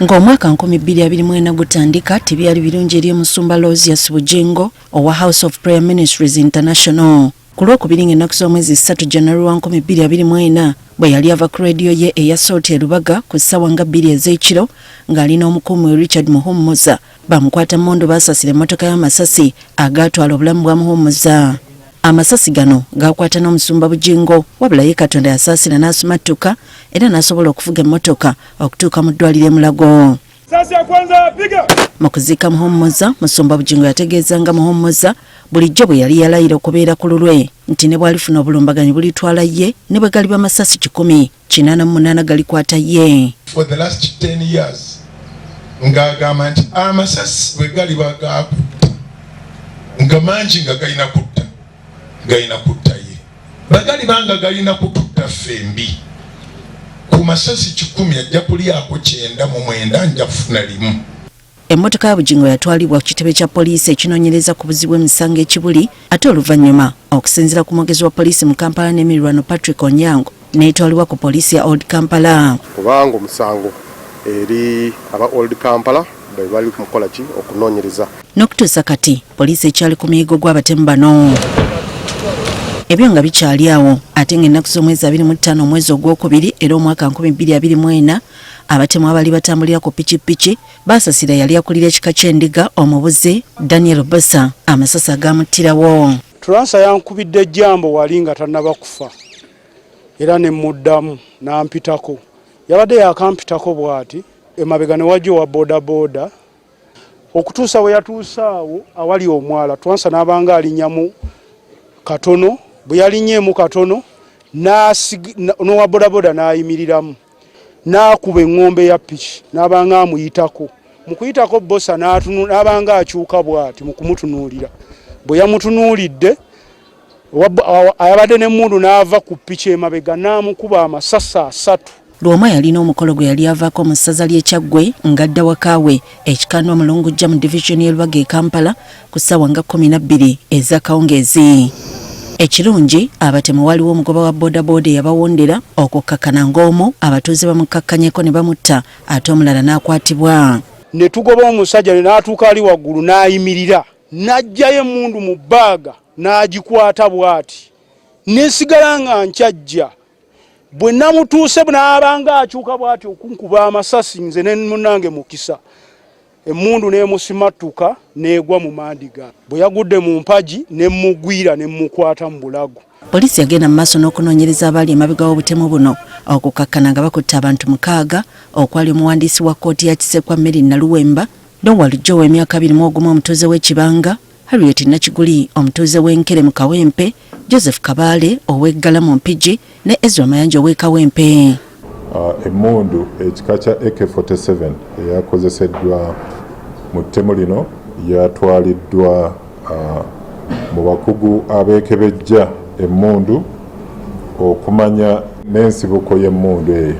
Ng'omwaka 2024 gutandika tebyali birungi eri Omusumba Rosius Bugingo owa House of Prayer Ministries International. Ku Lwokubiri ng'ennaku z'omwezi 3 January 2024 bwe yali ava ku radio ye eya Salt e Lubaga ku ssaawa nga 2 ez'ekiro ng'alina omukuumi Richard Muhumuza bamukwata mmondo baasasira emmotoka y'amasasi agaatwala obulamu bwa Muhumuza. Amasasi gano gakwata n'Omusumba Bugingo wabula ye Katonda yasaasira n'asumattuka era n'asobola okuvuga emmotoka okutuuka mu ddwaliro e Mulago. Mu kuziika Muhumuza, Musumba Bugingo yategeeza nga Muhumuza bulijjo bwe yali yalayira okubeera ku lulwe nti ne bw'alifuna obulumbaganyi bulitwala ye ne bwe galiba amasasi 188 galikwata ye. For the last 10 years ng'agamba nti amasasi bwe galiba gaakutta nga mangi nga galina kutta ye bagaliba nga galina kututta fembi ku masasi 10 ajja kulyako 9 nja kufuna limu. Emmotoka ya Bugingo yatwalibwa ku kitebe kya poliisi ekinoonyereza ku buzibu emisango ekibuli ate oluvannyuma okusinziira ku mwogezi wa poliisi mu Kampala n'emirwano Patrick Onyango n'etwalibwa ku poliisi ya Old Kampala. Kubanga omusango eri aba Old Kampala bali kumukola ki okunoonyereza. N'okutuusa kati poliisi ekyali ku muyigo gw'abatemu bano. Ebyo nga bikyali awo ate ng'ennaku z'omwezi 25 omwezi ogwokubiri era omwaka 2024 abatemu abali batambulira ku pikipiki baasasira yali akulira ekika ky'endiga omubuzi Daniel Bassa amasasi agamuttirawo. Tulansa yankubidde ejjambo wali nga tannaba kufa era ne muddamu n'ampitako yabadde yakampitako bw'ati emabega ne wajjo wa bodaboda okutuusa we yatuusaawo awali omwala Tulansa n'abanga alinnyamu katono bwe yalinnyeemu katono n'owa bodaboda n'ayimiriramu n'akuba eŋŋombe ya piki n'abanga amuyitako mu kuyitako Bossa n'abanga akyuka bw'ati mu kumutunuulira bwe yamutunuulidde ayabadde n'emmundu n'ava ku piki emabega n'amukuba amasasi 3. Lw'omu yalina omukolo gwe yali avaako mu ssaza ly'Ekyaggwe ng'adda wakaawe ekikandwa Mulungujja mu divisioni y'e Lubaga e Kampala ku ssaawa nga 12 ez'akawungeezi. Ekirungi abatemu waliwo omugoba wa bodaboda yabawondera okukakkana ng'omu abatuuze bamukakkanyeko ne bamutta ate omulala n'akwatibwa. Ne tugoba omusajja n'atuuka ali waggulu n'ayimirira n'aggyayo emmundu mu bbaaga n'agikwata bw'ati n'esigala nga nkyajja bwe namutuuse n'abanga akyuka bw'ati okunkuba amasasi nze ne munnange Mukisa emmundu n'emusimattuka n'egwa mu mandiga bwe yagudde mu mpagi n'emmugwira n'emmukwata mu bulago. Poliisi yagenda mu maaso n'okunoonyereza abaali emabega w'obutemu buno okukakkana nga bakutte abantu 6 okwali omuwandiisi wa kkooti ya Kisekwa Mary Naluwemba n'owaluggya w'emyaka 21 omutuuze w'Ekibanga Harriet Nakiguli omutuuze w'Enkere mu Kawempe Joseph Kabaale ow'Eggala mu Mpigi ne Ezra Mayanja ow'Ekawempe. Emmundu ekika kya AK-47 eyakozeseddwa mu ttemu lino yatwaliddwa mu bakugu abeekebejja emmundu okumanya n'ensibuko y'emmundu eyo.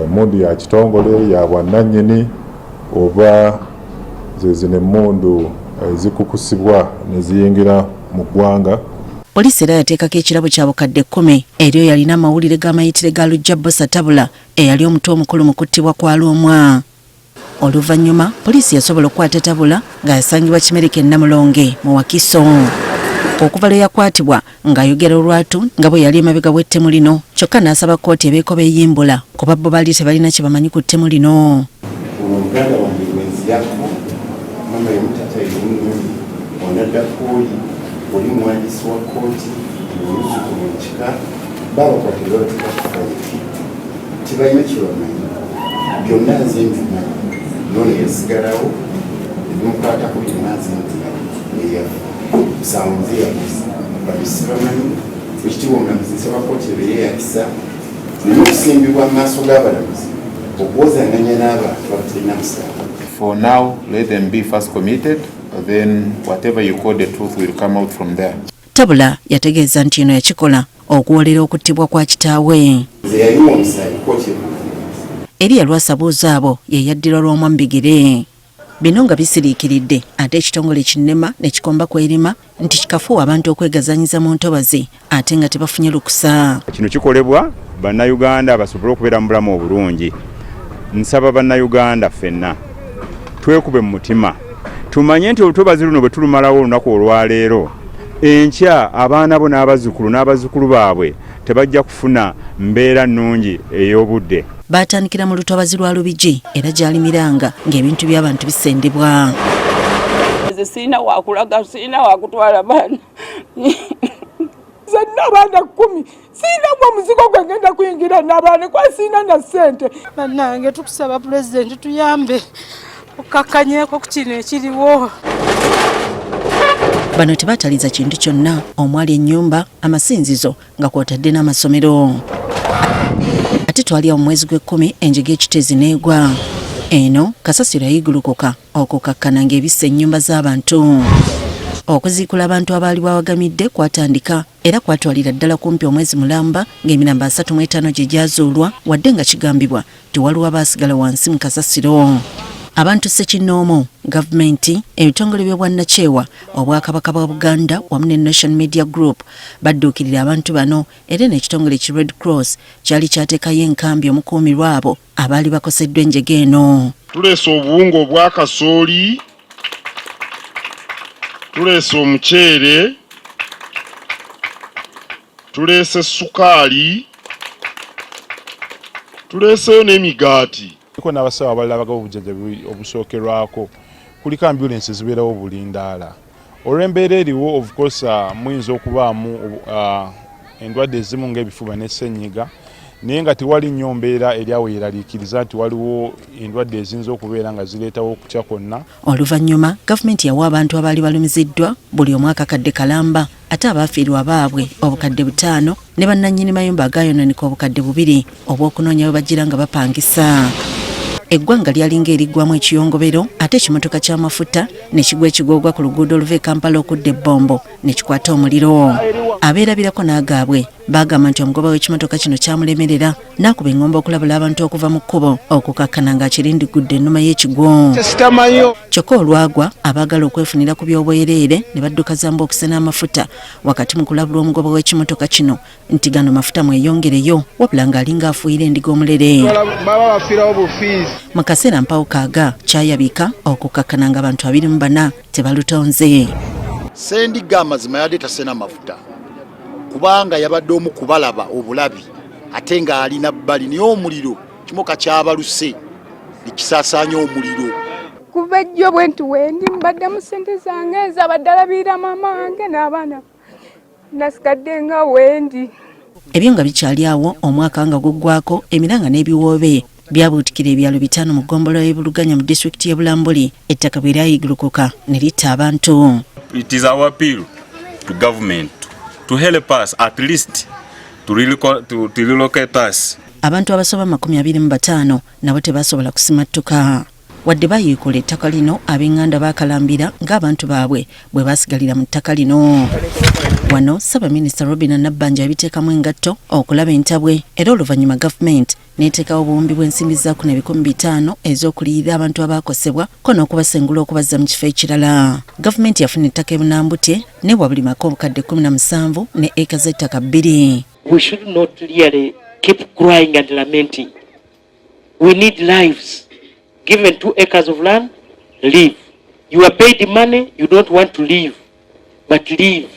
Emmundu ya kitongole ya bwannannyini oba zezino emmundu ezikukusibwa ne ziyingira mu ggwanga. Poliisi era yateekako ekirabo kya bukadde 10 eryo yalina amawulire g'amayitire ga Lujja Bossa Tabula eyali omuto omukulu mu kuttibwa kwa Lwomwa. Oluvannyuma poliisi yasobola okukwata Tabula ng'ayasangibwa Kimereke Namulonge mu Wakiso. Okuva lwe yakwatibwa ng'ayogera olwatu nga bwe yali emabega w'ettemu lino kyokka n'asaba kkooti ebeeko beeyimbula kuba bo baali tebalina kye bamanyi ku ttemu lino. Oli muwandiisi wa kkooti olusuku mu kika babakwatira tibalina kyebamanyi byonna nze mbimanyi none yasigalawo ebimukwatako byonna nze neyafa musango nze yabuza babisi bamanyi ekitiibwa omulamuzi nsaba kkooti ebeeyeyakisa n'okusimbibwa mu maaso g'abalamuzi okuwozanganya n'abantu abatalina musango. For now, let them be first committed. Then whatever you call the truth will come out from there. Tabula yategeeza nti eno yakikola okuwolera okuttibwa kwa kitaawe. Eri yalwasabuuza abo ye yaddira Lwomwa mu bigere. Bino nga bisiriikiridde ate ekitongole kinnema ne kikomba kw'erima nti kikafuwa abantu okwegazanyiza mu ntobazi ate nga tebafunye lukusa. Kino kikolebwa bannayuganda basobole okubeera mu bulamu obulungi. nsaba bannayuganda ffenna twekube mu mutima tumanye nti olutobazi luno bwe tulumalawo olunaku olwaleero enkya abaana bo n'abazzukulu baabwe tebajja kufuna mbeera nnungi ey'obudde. Baatandikira mu lutobazi lwa Lubigi era gyalimiranga ng'ebintu by'abantu bisendebwa. Sina wakulaga, sina wakutwala bana. Sina bana 10. Sina kwa muzigo gwengenda kuyingira nabane kwa sina na sente. Banange tukusaba president tuyambe. Okakanyeko ku kino ekiriwo. Bano tebataliza kintu kyonna omwali ennyumba amasinzizo nga kwotadde n'amasomero. Ate twali mu mwezi gw'ekkumi enjege ekitezi neegwa. Eno kasasiro yayigulukuka okukakkana ng'ebisse ennyumba z'abantu. Okuziikula abantu abaali bawagamidde kwatandika era kwatwalira ddala kumpi omwezi mulamba ng'emiramba 35 gye gyazuulwa wadde nga kigambibwa tewaliwo abaasigala wansi mu kasasiro. Abantu ssekinnoomu, gavumenti, ebitongole by'obwannakyewa, obwakabaka bwa Buganda wamu ne Nation Media Group badduukirira abantu bano era n'ekitongole ki Red Cross kyali kyateekayo enkambi omukuumirwa abo abaali bakoseddwa enjege eno. Tuleese obuwunga obwa kasooli, tuleese omuceere, tuleese sukaali, tuleeseyo n'emigaati. Ko n'abasawo abalala bagaba obujjanjabi obusookerwako kuliko ambulance zibeerawo bulindaala. Olw'embeera eriwo of course muyinza okubaamu endwadde ezimu ng'ebifuba ne ssenyiga naye nga tewali nnyo mbeera eryawo yeraliikiriza nti waliwo endwadde eziyinza okubeera nga zireetawo okutya kwonna. Oluvannyuma gavumenti yawa abantu abaali balumiziddwa buli omu akakadde kalamba ate abaafiirwa baabwe obukadde 5 ne bannannyini mayumba agaayonooneka obukadde 2 obw'okunoonya bwe bagira nga bapangisa. Eggwanga lyalinga eriggwamu ekiyongobero ate ekimotoka ky'amafuta ne kigwa ekigogwa ku luguudo oluva e Kampala okudda e Bombo ne kikwata omuliro. Abeerabirako n'agaabwe baagamba nti omugoba w'ekimotoka kino kyamulemerera n'akuba eŋŋombo okulabula abantu okuva mu kkubo okukakkana ng'akirindigudde ennuma y'ekigwo. Kyokka olwagwa abaagala okwefunira ku by'obwereere ne badduka zamba okusena amafuta wakati mu kulabula omugoba w'ekimotoka kino nti gano mafuta mweyongereyo wabula ng'alinga afuuyira endiga omulere. Mu kaseera mpawukaaga kyayabika okukakkana nga abantu 24 tebalutonze. Sendiga amazima yadde tasena mafuta kubanga yabadde omu kubalaba obulabi ate nga alina bbali naye omuliro kimoka kyabaluse nekisaasaanya omuliro. Kuva ejjo bwe nti wendi mbadde mu ssente zange ez'abaddalabiira mama wange n'abaana nasigadde nga wendi. Ebyo nga bikyali awo omwaka nga guggwako emiranga n'ebiwoobe byabuutikira ebyalo 5 mu ggombolola y'Ebuluganya mu disitulikiti y'e Bulambuli ettaka bwe lyayigulukuka ne litta abantu. It is our appeal to government to help us at least to relocate us. Abantu abasoba 25 nabo tebasobola kusimattuka. Wadde bayiikula ettaka lino ab'enganda baakalambira ng'abantu baabwe bwe basigalira mu ttaka lino. Wano Ssaabaminisita Robinah Nabbanja yabiteekamu engatto okulaba entabwe era oluvannyuma gavumenti n'eteekawo obuwumbi bw'ensimbi za 500,000 ez'okuliyirira abantu abaakosebwa ko n'okubasengula okubazza mu kifo ekirala. Gavumenti yafuna ettaka e Bunambutye ne bwa buli maka obukadde 17 ne eka z'ettaka 2. We should not really keep crying and lamenting. We need lives. Given 2 acres of land, live. You are paid money, you don't want to live, but live.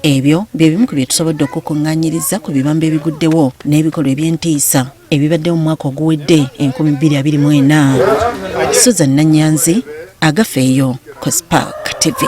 Ebyo bye bimu ku bye tusobodde okukungaanyiriza ku bibamba ebiguddewo n'ebikolwa eby'entiisa ebibadde mu mwaka oguwedde 2024. Susan Nanyanzi, Agafeeyo, Cospark TV.